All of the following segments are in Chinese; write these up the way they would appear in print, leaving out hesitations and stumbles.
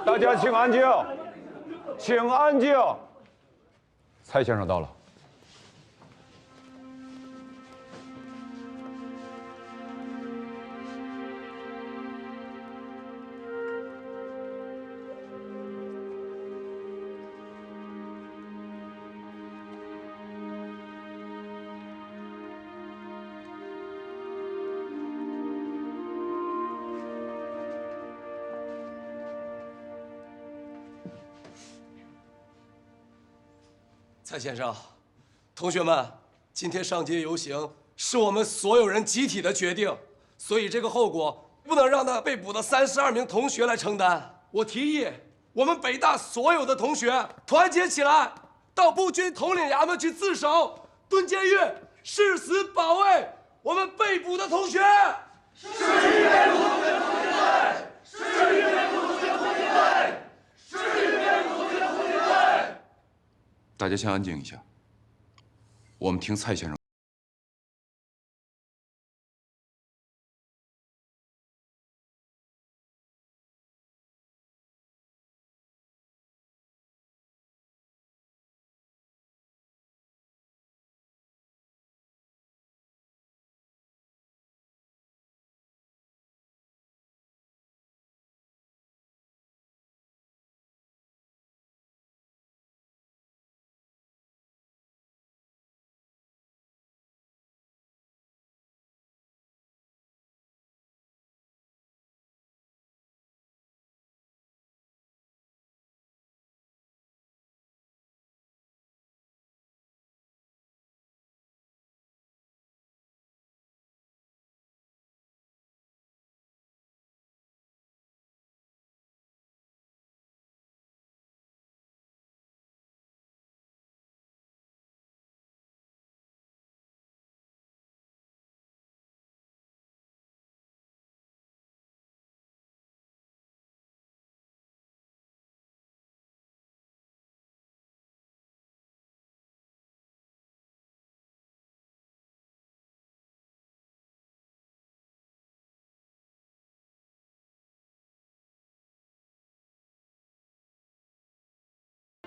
大家请安静，请安静。蔡先生到了。蔡先生，同学们，今天上街游行是我们所有人集体的决定，所以这个后果不能让那被捕的32名同学来承担。我提议，我们北大所有的同学团结起来，到步军统领衙门去自首，蹲监狱，誓死保卫我们被捕的同学。誓与被捕同学同进队！誓与被捕同学同进队！誓与被捕同学同进队！大家先安静一下，我们听蔡先生。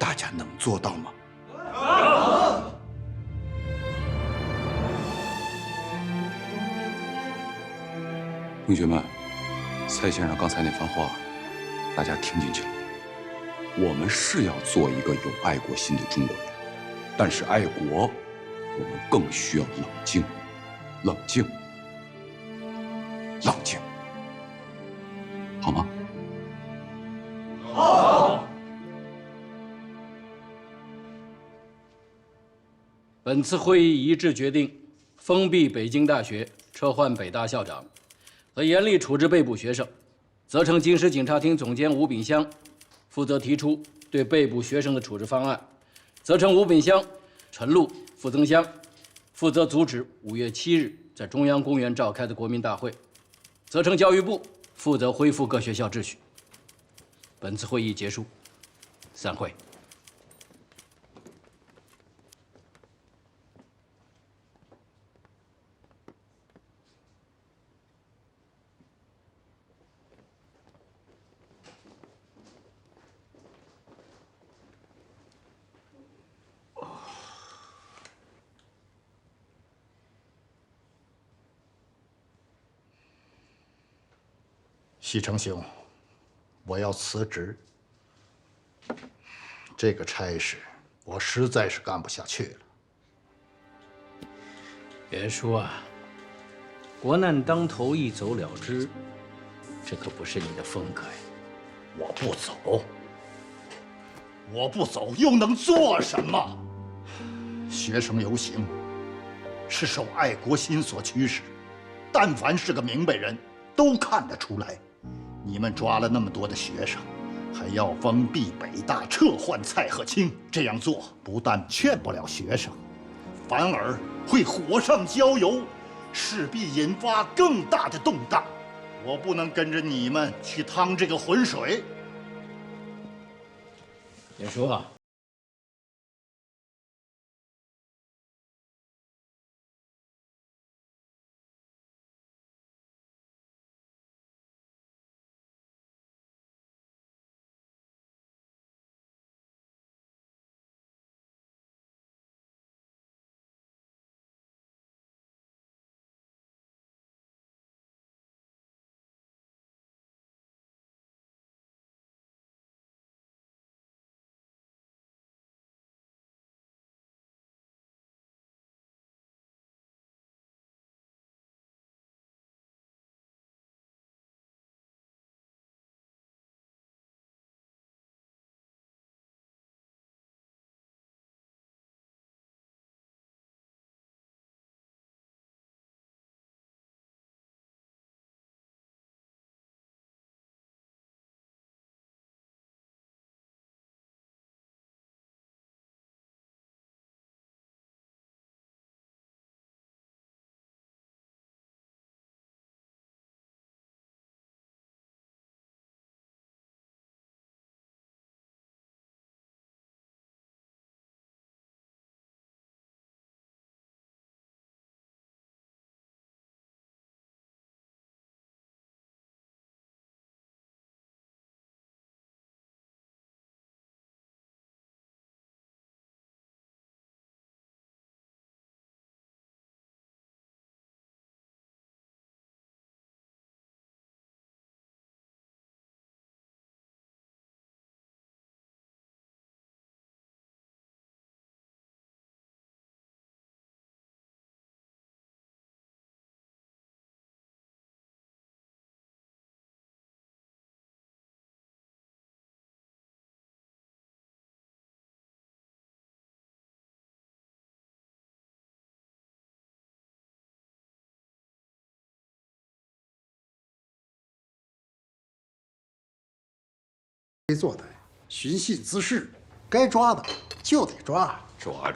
大家能做到吗？同学们，蔡先生刚才那番话，大家听进去了。我们是要做一个有爱国心的中国人，但是爱国，我们更需要冷静，冷静，冷静，好吗？好。本次会议一致决定，封闭北京大学，撤换北大校长，和严厉处置被捕学生，责成京师警察厅总监吴炳湘负责提出对被捕学生的处置方案，责成吴炳湘、陈露、傅增湘负责阻止5月7日在中央公园召开的国民大会，责成教育部负责恢复各学校秩序。本次会议结束，散会。西城兄，我要辞职。这个差事我实在是干不下去了。别说啊，国难当头，一走了之，这可不是你的风格呀。我不走，我不走又能做什么？学生游行是受爱国心所驱使，但凡是个明白人都看得出来。你们抓了那么多的学生，还要封闭北大，撤换蔡和清，这样做不但劝不了学生，反而会火上浇油，势必引发更大的动荡。我不能跟着你们去趟这个浑水。别说啊。作歹，寻衅滋事，该抓的就得抓。抓，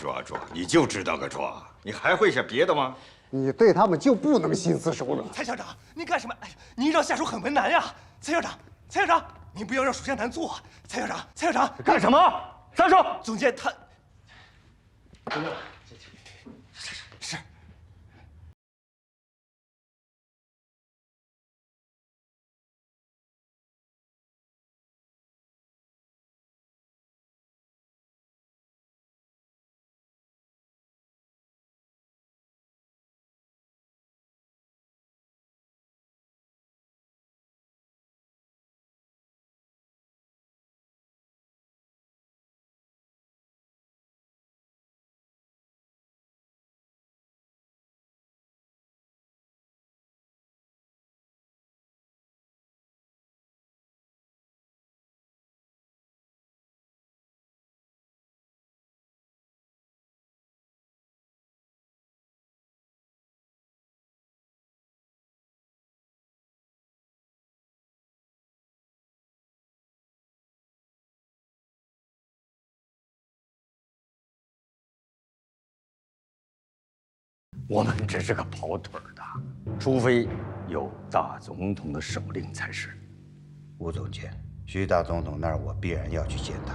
你就知道个抓，你还会些别的吗？你对他们就不能心慈手软。蔡校长，您干什么？哎呀，您让下属很为难呀！蔡校长，您不要让属下难做。蔡校长，干什么？三叔，总监他，是。我们只是个跑腿的，除非有大总统的手令才是。吴总监，徐大总统那儿我必然要去见他，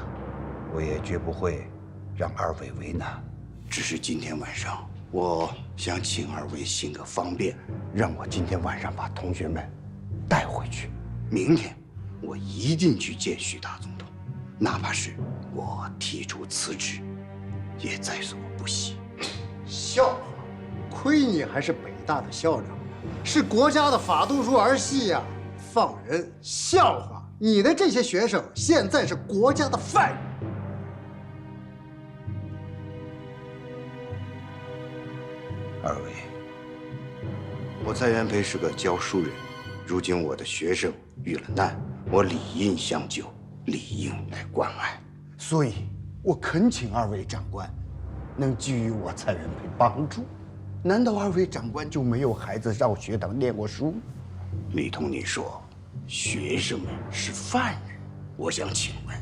我也绝不会让二位为难。只是今天晚上，我想请二位行个方便，让我今天晚上把同学们带回去。明天我一定去见徐大总统，哪怕是我提出辞职，也在所不惜。笑话，亏你还是北大的校长，是国家的法度书儿戏呀！放人笑话！你的这些学生现在是国家的犯人。二位，我蔡元培是个教书人，如今我的学生遇了难，我理应相救，理应来关爱，所以我恳请二位长官能给予我蔡元培帮助。难道二位长官就没有孩子让学堂念过书？李同，你说学生们是犯人，我想请问，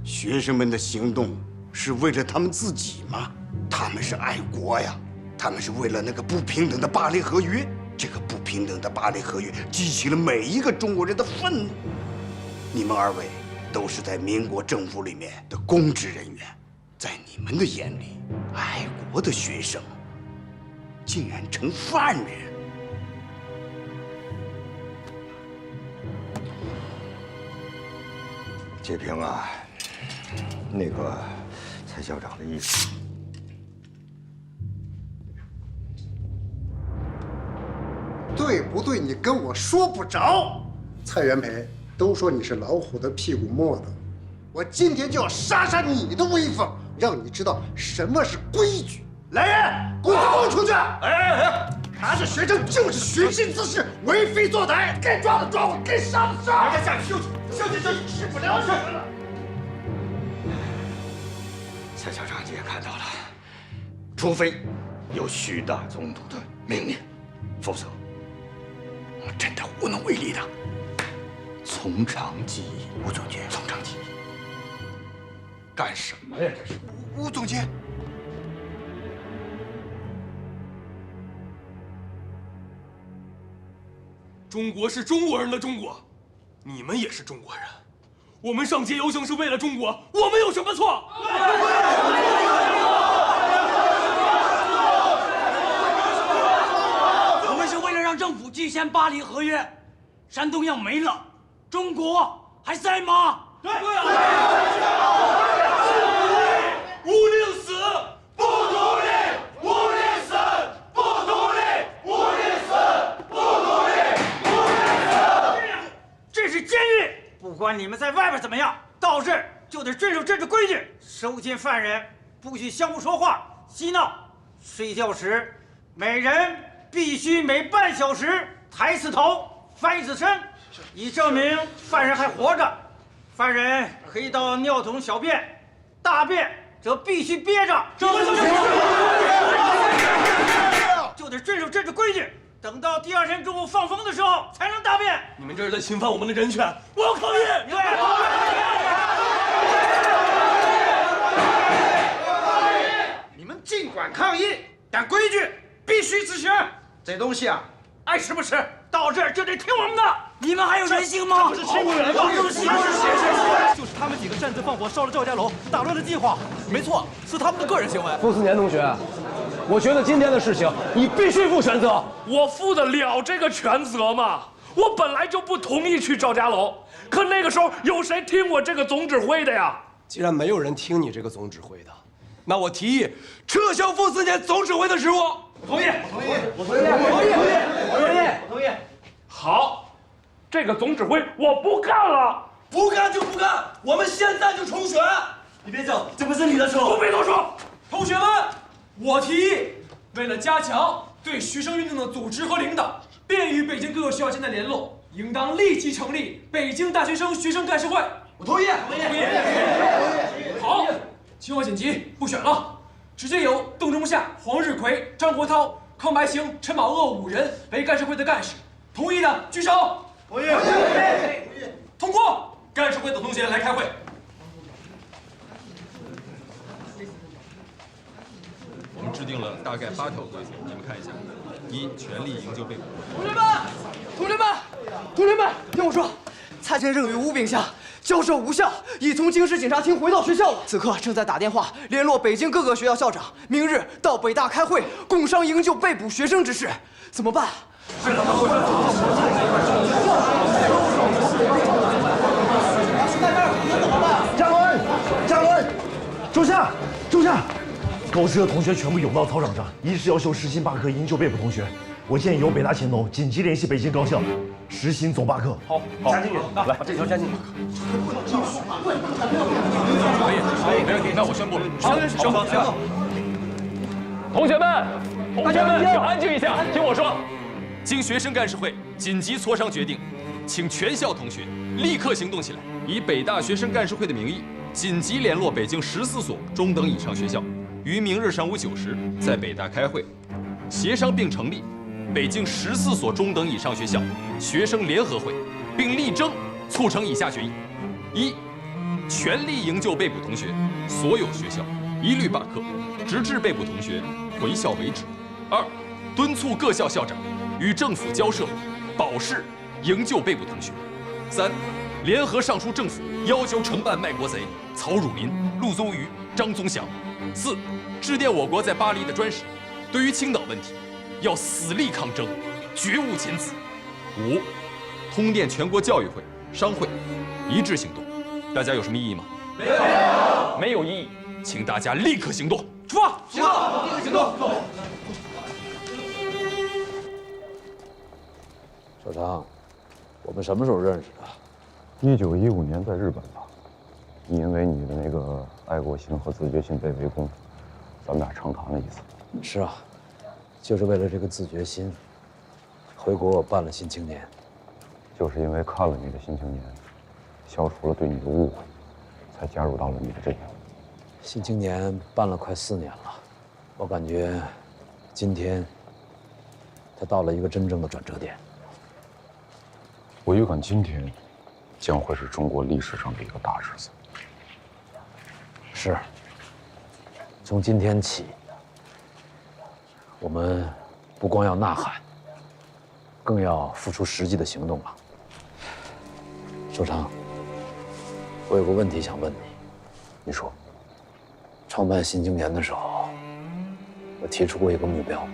学生们的行动是为了他们自己吗？他们是爱国呀，他们是为了那个不平等的巴黎合约。这个不平等的巴黎合约激起了每一个中国人的愤怒。你们二位都是在民国政府里面的公职人员，在你们的眼里，爱国的学生竟然成犯人。介平啊，那个蔡校长的意思，对不对？你跟我说不着。蔡元培都说你是老虎的屁股磨的，我今天就要杀杀你的威风，让你知道什么是规矩。来人，给我出去！哎！他是学生就是寻衅滋事，为非作歹，该抓的抓，该杀的杀。大家下去休息，这吃不了什么了。蔡校长你也看到了，除非有徐大总统的命令，否则我真的无能为力的。从长计议，吴总监，从长计议，干什么呀？这是吴总监。中国是中国人的中国，你们也是中国人。我们上街游行是为了中国，我们有什么错？我们是为了让政府兑现巴黎合约。山东要没了，中国还在吗？对啊！无宁死，不独立；无宁死，不独立；无宁死，不独立；无宁死。这是监狱，不管你们在外边怎么样，到这儿就得遵守政治规矩。收监犯人不许相互说话、嬉闹。睡觉时，每人必须每半小时抬一次头，翻一次身，以证明犯人还活着。犯人可以到尿桶小便，大便则必须憋着。就得遵守政治规矩。等到第二天中午放风的时候才能大便。你们这是在侵犯我们的人权，我要抗议！这东西啊，爱吃不吃，到这儿就得听我们的。你们还有人性吗？不是欺负人吗？就是他们几个擅自放火烧了赵家楼，打乱了计划。没错，是他们的个人行为。傅斯年同学，我觉得今天的事情你必须负全责。我负得了这个全责吗？我本来就不同意去赵家楼，可那个时候有谁听我这个总指挥的呀？既然没有人听你这个总指挥的，那我提议撤销傅斯年总指挥的职务。同意。好，这个总指挥我不干了。不干就不干，我们现在就重选。你别走，这不是你的错。不必多说。同学们，我提议，为了加强对学生运动的组织和领导，便于北京各个学校间的联络，应当立即成立北京大学生学生干事会。我同意。好，情况紧急，不选了，直接由邓中夏、黄日葵、张国焘、康白行、陈宝鄂5人为干事会的干事。同意的举手。同意。通过。干事会的同学来开会。我们制定了大概8条规则，你们看一下：一、全力营救被捕。同学们，听我说，蔡先生与吴秉祥交涉无效，已从京师警察厅回到学校了。此刻正在打电话联络北京各个学校校长，明日到北大开会，共商营救被捕学生之事。怎么办？加文，住下！高师的同学全部涌到操场上，一是要求实行罢课营救被捕同学。我建议由北大前头紧急联系北京高校，实行总罢课。好，加进去，来，把这条加进去。可以，没问题。那我宣布，好，同学们，请安静一下，听我说。经学生干事会紧急磋商决定，请全校同学立刻行动起来，以北大学生干事会的名义，紧急联络北京14所中等以上学校，于明日上午9时在北大开会，协商并成立北京14所中等以上学校学生联合会，并力争促成以下决议：一、全力营救被捕同学，所有学校一律罢课，直至被捕同学回校为止；二、敦促各校校长与政府交涉，保释营救被捕同学；三、联合上书政府，要求惩办卖国贼曹汝霖、陆宗舆、张宗祥；四、致电我国在巴黎的专使，对于青岛问题要死力抗争，绝无仅此；五、通电全国教育会、商会，一致行动。大家有什么异议吗？没有异议，请大家立刻行动。出发！立刻行动。小常，我们什么时候认识的1915年在日本吧，因为你的那个爱国心和自觉心被围攻，咱们俩畅谈了一次。是啊，就是为了这个自觉心，回国我办了《新青年》。就是因为看了你的《新青年》，消除了对你的误会，才加入到了你的阵营。《新青年》办了快4年了，我感觉今天它到了一个真正的转折点。我预感今天将会是中国历史上的一个大日子。是，从今天起，我们不光要呐喊，更要付出实际的行动了。首长，我有个问题想问你。你说，创办新青年的时候，我提出过一个目标，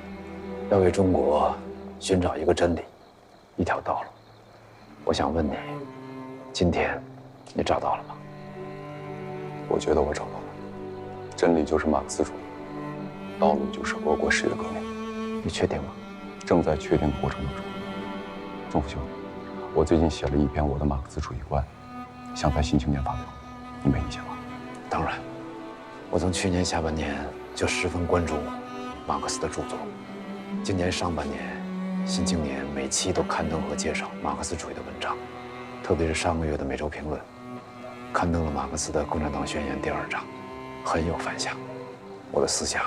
要为中国寻找一个真理，一条道路。我想问你，今天你找到了吗？我觉得我找到了，真理就是马克思主义，道路就是俄国式的革命。你确定吗？正在确定的过程当中。钟福兄，我最近写了一篇我的马克思主义观，想在《新青年》发表，你没意见吧？当然，我从去年下半年就十分关注马克思的著作。今年上半年，《新青年》每期都刊登和介绍马克思主义的文章，特别是上个月的《每周评论》，刊登了马克思的《共产党宣言》第2章，很有反响，我的思想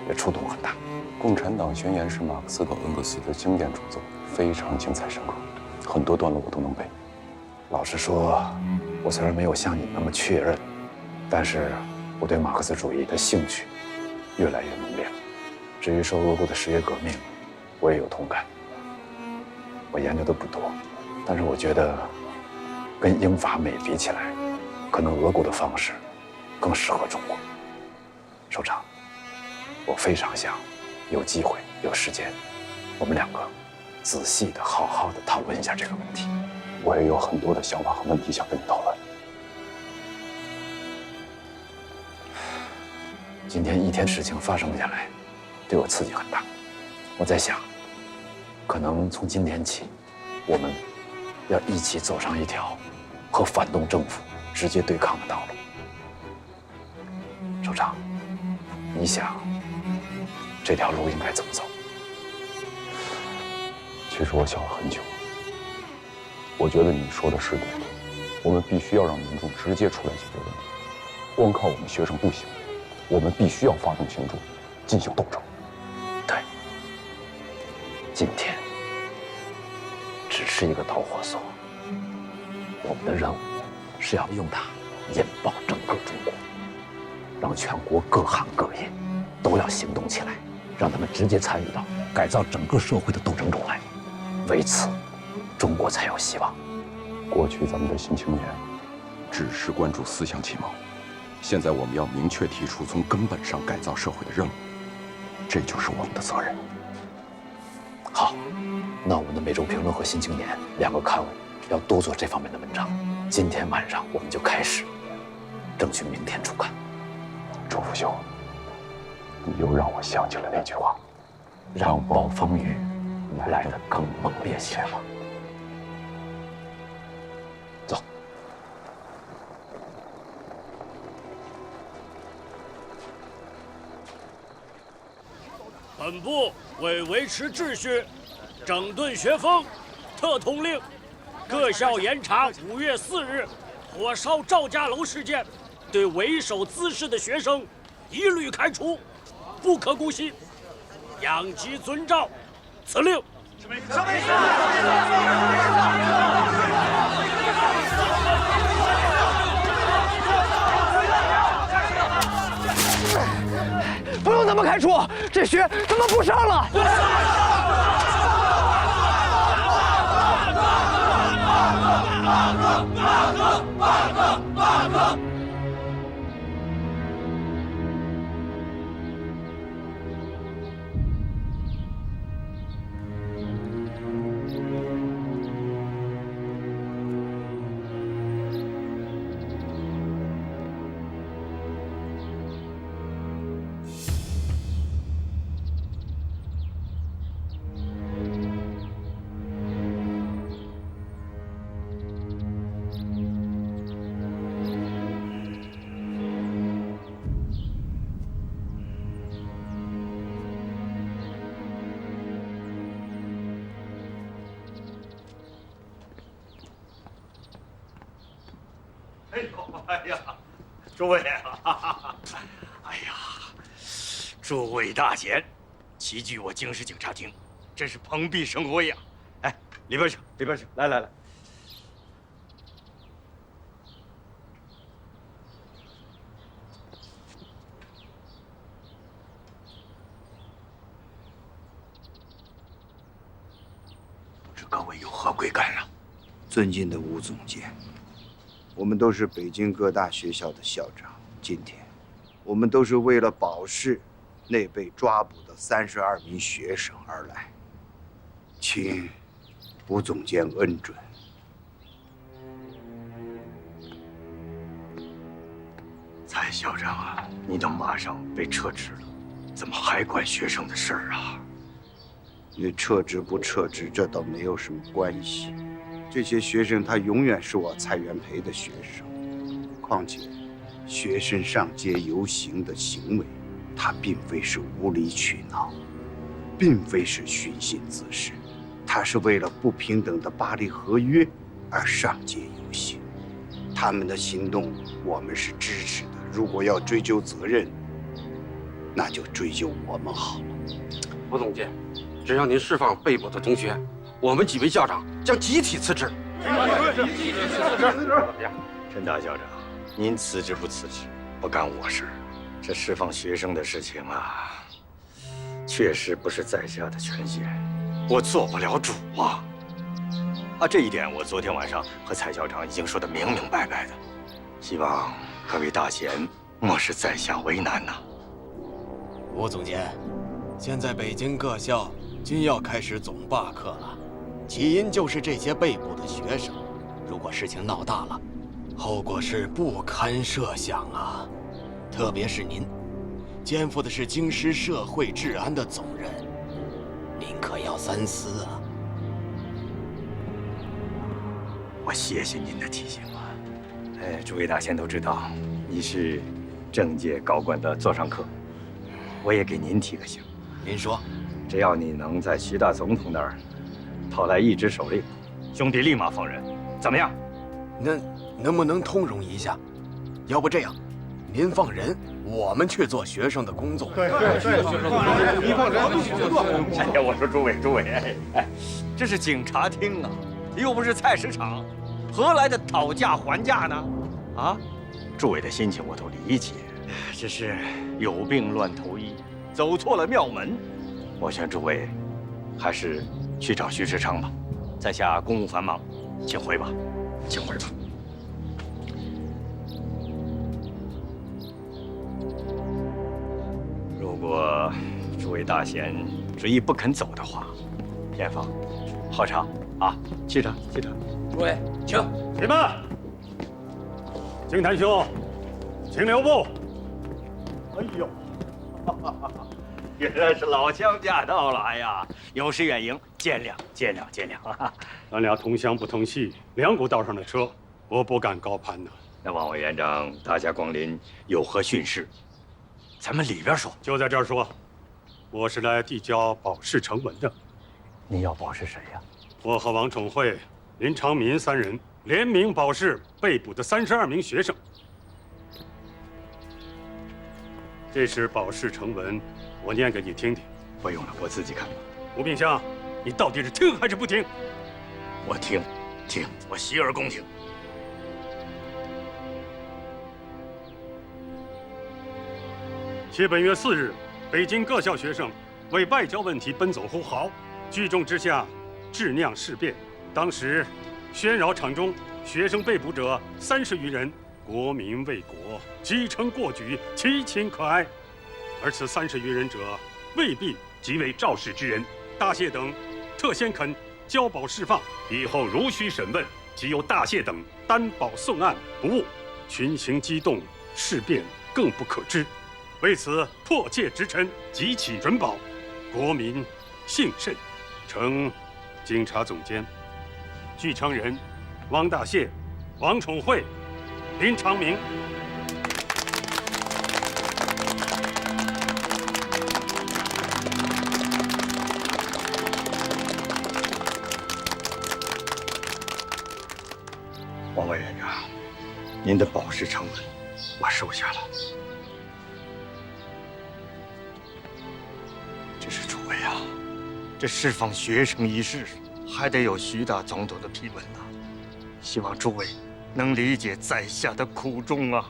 也触动很大。《共产党宣言》是马克思和恩格斯的经典著作，非常精彩深刻，很多段落我都能背。老实说，我虽然没有像你那么确认，但是我对马克思主义的兴趣越来越浓烈。至于受俄国的10月革命，我也有同感。我研究的不多，但是我觉得跟英法美比起来，可能俄国的方式更适合中国。首长，我非常想有机会有时间，我们两个仔细的、好好的讨论一下这个问题。我也有很多的想法和问题想跟你讨论。今天一天事情发生下来，对我刺激很大。我在想，可能从今天起，我们要一起走上一条和反动政府直接对抗的道路。首长，你想这条路应该怎么走？其实我想了很久，我觉得你说的是对的，我们必须要让民众直接出来解决问题，光靠我们学生不行，我们必须要发动群众进行斗争。对，今天只是一个导火索，我们的任务是要用它引爆整个中国，让全国各行各业都要行动起来，让他们直接参与到改造整个社会的斗争中来，为此，中国才有希望。过去咱们的新青年只是关注思想启蒙，现在我们要明确提出从根本上改造社会的任务，这就是我们的责任。好，那我们的《每周评论》和《新青年》两个刊物要多做这方面的文章。今天晚上我们就开始，争取明天出刊。周福修，你又让我想起了那句话，让暴风雨来得更猛烈些吧。走。本部为维持秩序、整顿学风，特通令各校严查5月4日火烧赵家楼事件，对为首滋事的学生一律开除，不可姑息，养鸡遵照。此令。不用他们开除，这学他们不上了。哎呀，诸位啊，哎呀，诸位大贤，齐聚我京师警察厅，真是蓬荜生辉呀！哎，里边请，里边请，来来来。不知各位有何贵干啊？尊敬的吴总监。我们都是北京各大学校的校长，今天，我们都是为了保释那被抓捕的32名学生而来，请吴总监恩准。蔡校长啊，你都马上被撤职了，怎么还管学生的事儿啊？你撤职不撤职，这倒没有什么关系。这些学生他永远是我蔡元培的学生，况且，学生上街游行的行为，他并非是无理取闹，并非是寻衅滋事，他是为了不平等的巴黎合约而上街游行。他们的行动我们是支持的，如果要追究责任，那就追究我们好了。吴总监，只要您释放被捕的同学，我们几位校长将集体辞职。陈大校长，您辞职不辞职，不干我事。这释放学生的事情啊，确实不是在下的权限。我做不了主啊！这一点我昨天晚上和蔡校长已经说得明明白白的，希望各位大贤莫使在下为难呐。吴总监，现在北京各校均要开始总罢课了，起因就是这些被捕的学生。如果事情闹大了，后果是不堪设想啊！特别是您，肩负的是京师社会治安的总任，您可要三思啊！我谢谢您的提醒啊！诸位大贤都知道，你是政界高官的座上客，我也给您提个醒。您说，只要你能在徐大总统那儿讨来一纸手令，兄弟立马放人，怎么样？能不能通融一下？要不这样，您放人，我们去做学生的工作。对，你放人，我们去做。哎呀，我说诸位，这是警察厅啊，又不是菜市场，何来的讨价还价呢？啊，诸位的心情我都理解，只是有病乱投医，走错了庙门。我劝诸位，还是去找徐世昌吧。在下公务繁忙，请回吧，请回吧。如果诸位大贤执意不肯走的话，偏方喝茶啊，沏茶。诸位，请。起吧。景谭兄，请留步。哎呦，原来是老乡驾到了！哎呀，有失远迎，见谅。咱俩同乡不同系，两股道上的车，我不敢高攀呐。那王委员长大驾光临，有何训示？咱们里边说。就在这儿说，我是来递交保释成文的。你要保释谁呀？我和王宠惠、林长民三人联名保释被捕的32名学生。这是保释成文，我念给你听听。不用了，我自己看吧。吴秉相，你到底是听还是不听？我听，我洗耳恭听。本月4日，北京各校学生为外交问题奔走呼号，聚众之下致酿事变。当时喧扰场中，学生被捕者30余人，国民为国，几成过举，其情可哀。而此30余人者，未必即为肇事之人。大谢等特先肯交保释放，以后如需审问，即由大谢等担保送案不误。群情激动，事变更不可知。为此迫切直陈，急起准保，国民幸甚。呈警察总监。据承人汪大谢、王宠惠、林长明。王委员长，您的保释成文，我收下了。只是诸位啊，这释放学生一事，还得有徐大总统的批文呐。希望诸位能理解在下的苦衷啊。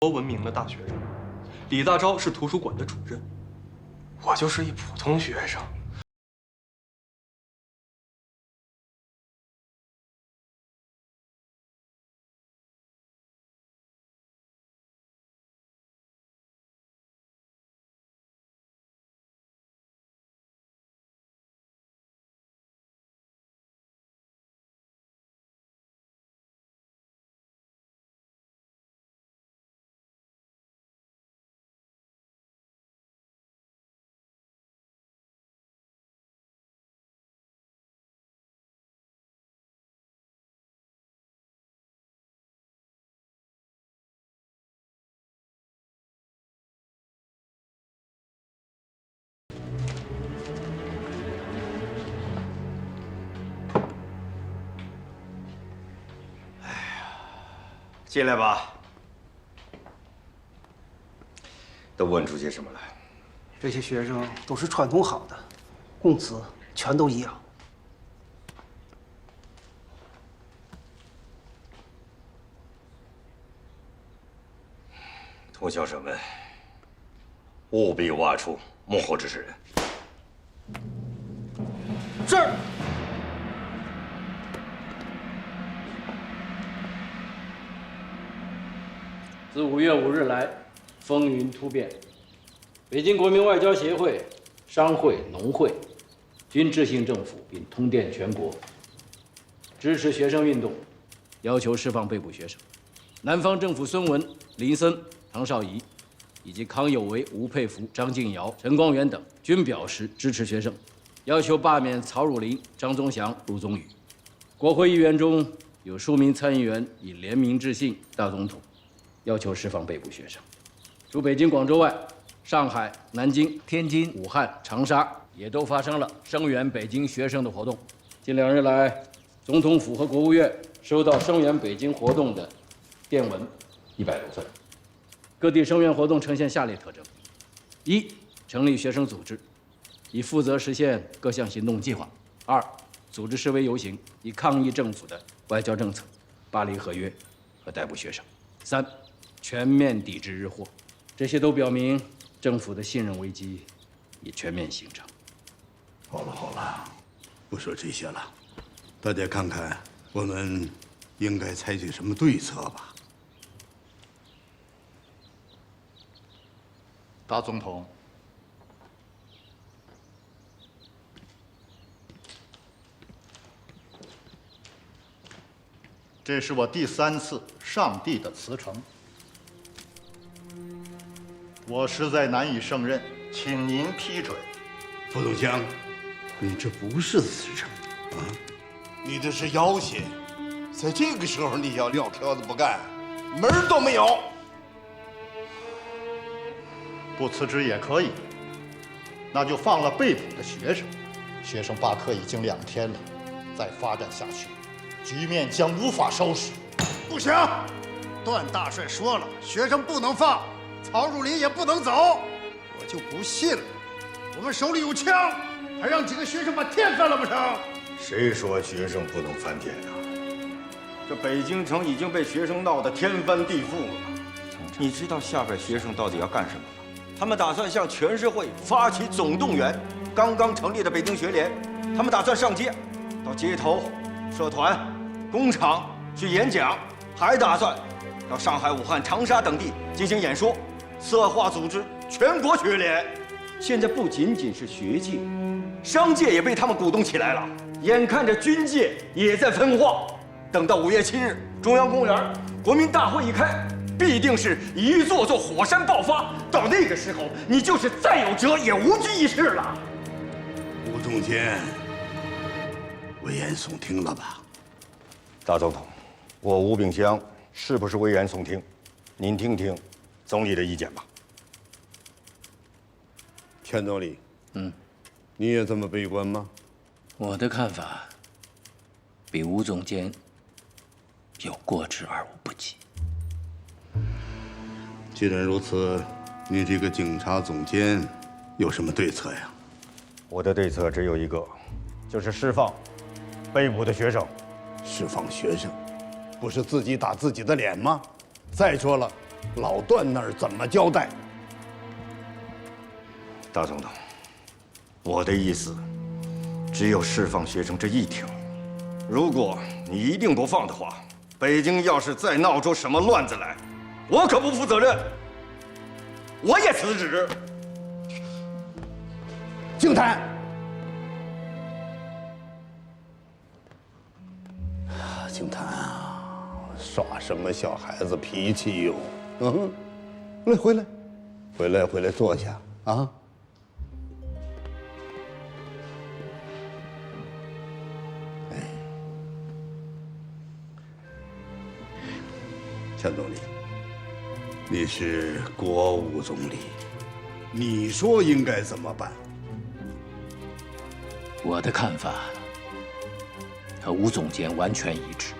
闻名的大学生，李大钊是图书馆的主任，我就是一普通学生。进来吧。都问出些什么来？这些学生都是传统好的，供词全都一样。同校生们，务必挖出幕后指使人。是。自5月5日来，风云突变，北京国民外交协会、商会、农会均致信政府，并通电全国，支持学生运动，要求释放被捕学生。南方政府孙文、林森、唐绍仪，以及康有为、吴佩孚、张敬尧、陈光远等均表示支持学生，要求罢免曹汝霖、张宗祥、陆宗舆。国会议员中有数名参议员以联名致信大总统，要求释放被捕学生。除北京、广州外，上海、南京、天津、武汉、长沙也都发生了声援北京学生的活动。近2日来，总统府和国务院收到声援北京活动的电文100多份。各地声援活动呈现下列特征：一、成立学生组织，以负责实现各项行动计划；二、组织示威游行，以抗议政府的外交政策、巴黎合约和逮捕学生；三、全面抵制日货。这些都表明政府的信任危机已全面形成。好了，不说这些了，大家看看我们应该采取什么对策吧。大总统，这是我第3次上帝的辞呈，我实在难以胜任，请您批准。傅东强，你这不是辞呈啊，你这是要挟。在这个时候你要撂挑子不干，门儿都没有。不辞职也可以，那就放了被捕的学生。学生罢课已经2天了，再发展下去，局面将无法收拾。不行，段大帅说了，学生不能放，曹汝霖也不能走。我就不信了，我们手里有枪，还让几个学生把天翻了不成？谁说学生不能翻天啊？这北京城已经被学生闹得天翻地覆了。你知道下边学生到底要干什么吗？他们打算向全社会发起总动员。刚刚成立的北京学联，他们打算上街，到街头、社团、工厂去演讲，还打算到上海、武汉、长沙等地进行演说，策划组织全国学联。现在不仅仅是学界，商界也被他们鼓动起来了。眼看着军界也在分化，等到5月7日中央公园国民大会一开，必定是一座座火山爆发。到那个时候，你就是再有辙也无济于事了。吴仲坚，危言耸听了吧？大总统，我吴炳湘是不是危言耸听？您听听总理的意见吧。钱总理，你也这么悲观吗？我的看法比吴总监有过之而无不及。既然如此，你这个警察总监有什么对策呀？我的对策只有一个，就是释放被捕的学生。释放学生，不是自己打自己的脸吗？再说了，老段那儿怎么交代？大总统，我的意思只有释放学生这一条。如果你一定不放的话，北京要是再闹出什么乱子来，我可不负责任，我也辞职。静谈。静谈啊，耍什么小孩子脾气哟？来，回来，坐下啊。钱总理，你是国务总理，你说应该怎么办？我的看法和吴总监完全一致。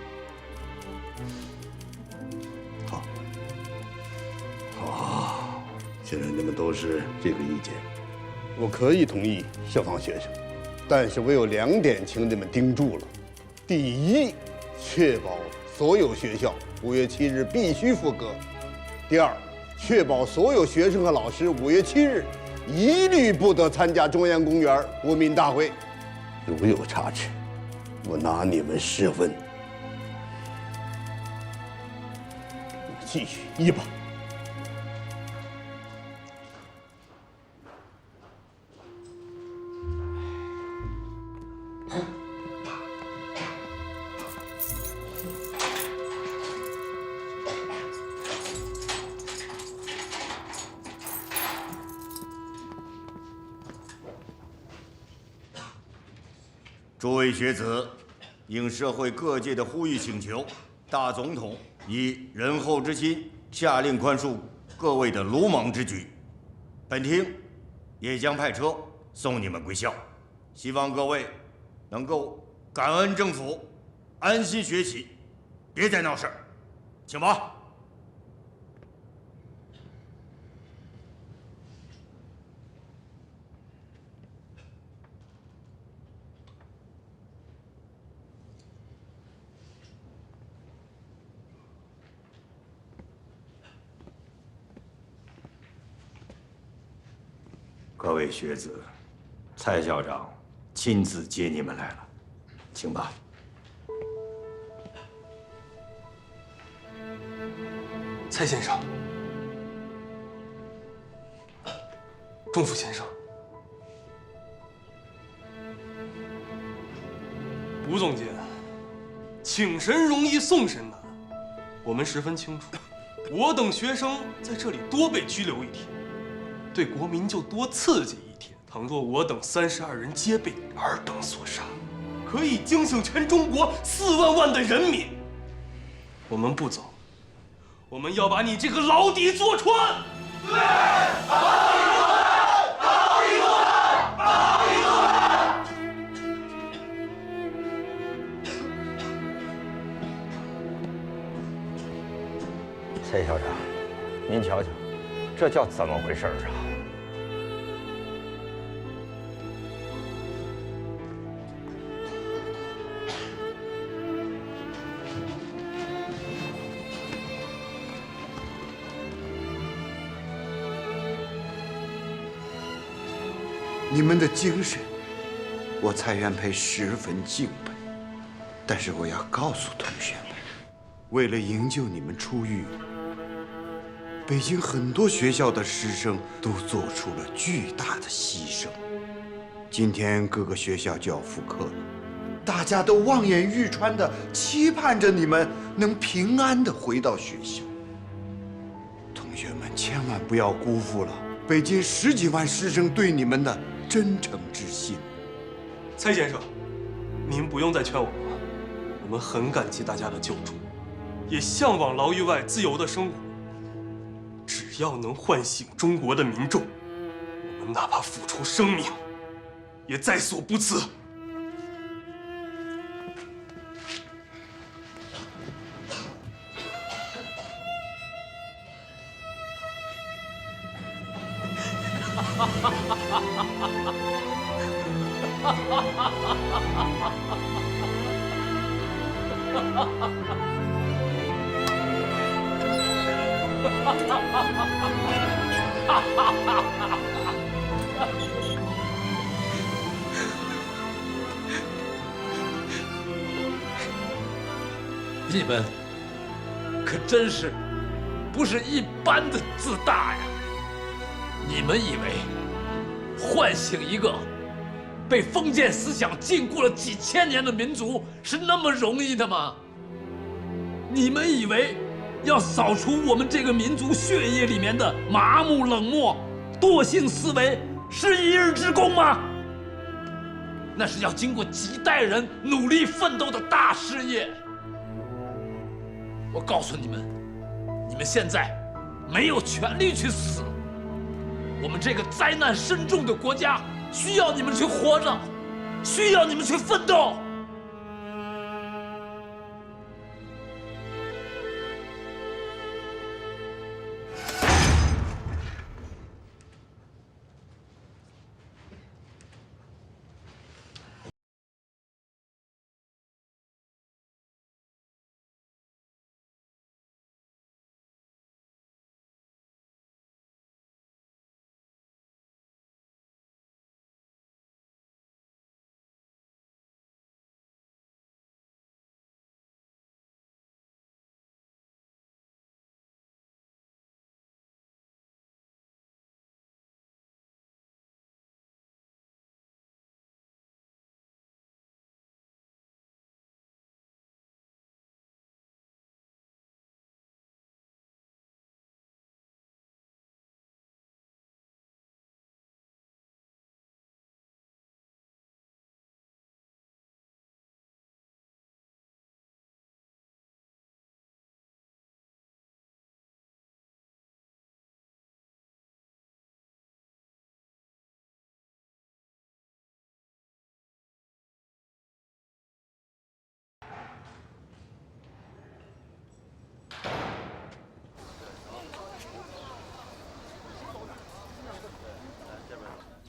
好，既然你们都是这个意见，我可以同意效仿学生，但是我有2点，请你们盯住了。第一，确保所有学校5月7日必须复课；第二，确保所有学生和老师5月7日一律不得参加中央公园国民大会。如有差池，我拿你们试问。继续1把。诸位学子，应社会各界的呼吁请求，大总统以仁厚之心，下令宽恕各位的鲁莽之举。本厅也将派车送你们归校，希望各位能够感恩政府，安心学习，别再闹事儿，请吧。各位学子，蔡校长亲自接你们来了，请吧。蔡先生，钟府先生，吴总监，请神容易送神难，我们十分清楚，我等学生在这里多被拘留1天，对国民就多刺激1天。倘若我等32人皆被尔等所杀，可以惊醒全中国4万万的人民。我们不走，我们要把你这个牢底坐穿。对，牢底坐穿，牢底坐穿，牢底坐穿。蔡校长，您瞧瞧，这叫怎么回事啊？你们的精神，我蔡元培十分敬佩。但是我要告诉同学们，为了营救你们出狱，北京很多学校的师生都做出了巨大的牺牲。今天各个学校就要复课了，大家都望眼欲穿地期盼着你们能平安地回到学校。同学们千万不要辜负了北京10几万师生对你们的真诚之心。蔡先生，您不用再劝我们了，我们很感激大家的救助，也向往牢狱外自由的生活。只要能唤醒中国的民众，我们哪怕付出生命，也在所不辞。你们可真是不是一般的自大呀！你们以为唤醒一个被封建思想禁锢了几千年的民族是那么容易的吗？你们以为要扫除我们这个民族血液里面的麻木、冷漠、惰性思维是一日之功吗？那是要经过几代人努力奋斗的大事业。我告诉你们，你们现在没有权利去死。我们这个灾难深重的国家需要你们去活着，需要你们去奋斗。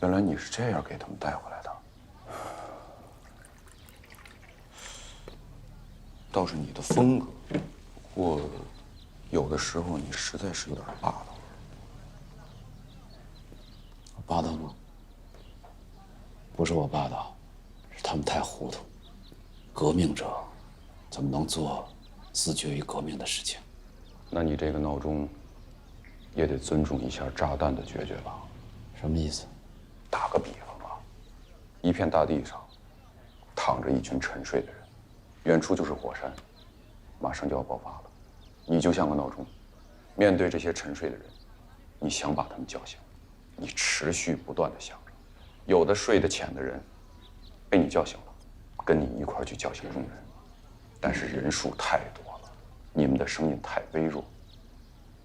原来你是这样给他们带回来的，倒是你的风格，不过有的时候你实在是有点霸道。霸道吗？不是我霸道，是他们太糊涂。革命者怎么能做自绝于革命的事情？那你这个闹钟也得尊重一下炸弹的决绝吧？什么意思？打个比方吧，一片大地上躺着一群沉睡的人，远处就是火山，马上就要爆发了。你就像个闹钟，面对这些沉睡的人，你想把他们叫醒，你持续不断地响着。有的睡得浅的人被你叫醒了，跟你一块儿去叫醒众人，但是人数太多了，你们的声音太微弱，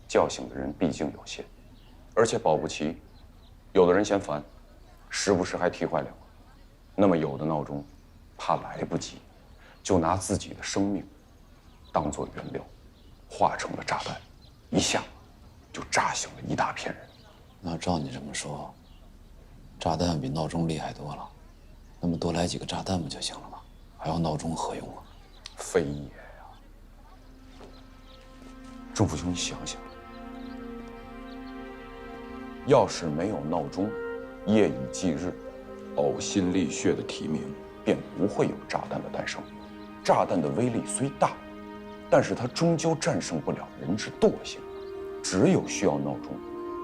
叫醒的人毕竟有限，而且保不齐有的人嫌烦，时不时还踢坏两个。那么有的闹钟怕来不及，就拿自己的生命当作原料，化成了炸弹，一下就炸醒了一大片人。那照你这么说，炸弹比闹钟厉害多了。那么多来几个炸弹不就行了吗？还要闹钟何用啊？非也呀！钟父兄，你想想，要是没有闹钟夜以继日、呕心沥血的提名，便不会有炸弹的诞生。炸弹的威力虽大，但是它终究战胜不了人之惰性。只有需要闹钟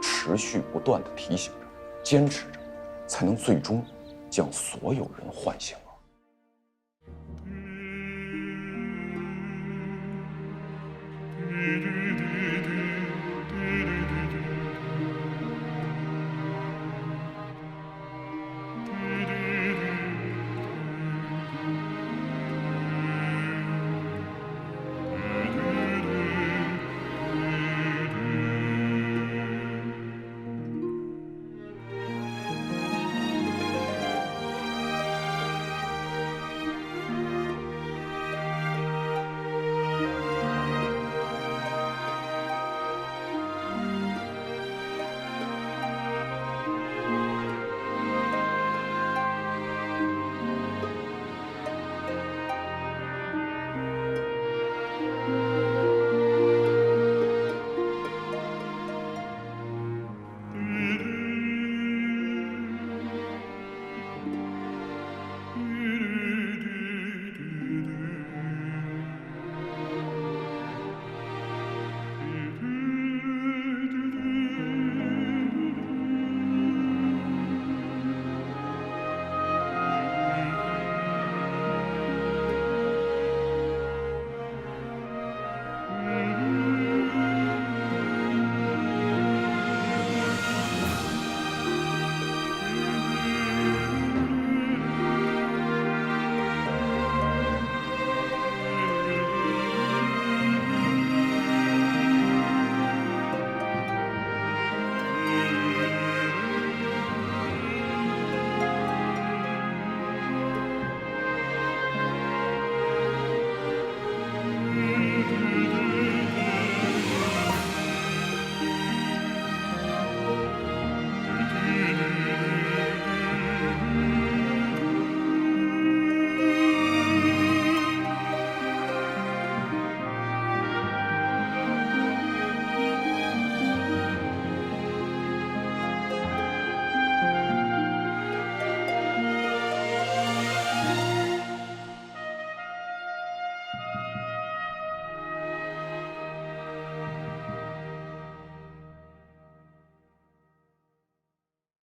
持续不断地提醒着、坚持着，才能最终将所有人唤醒。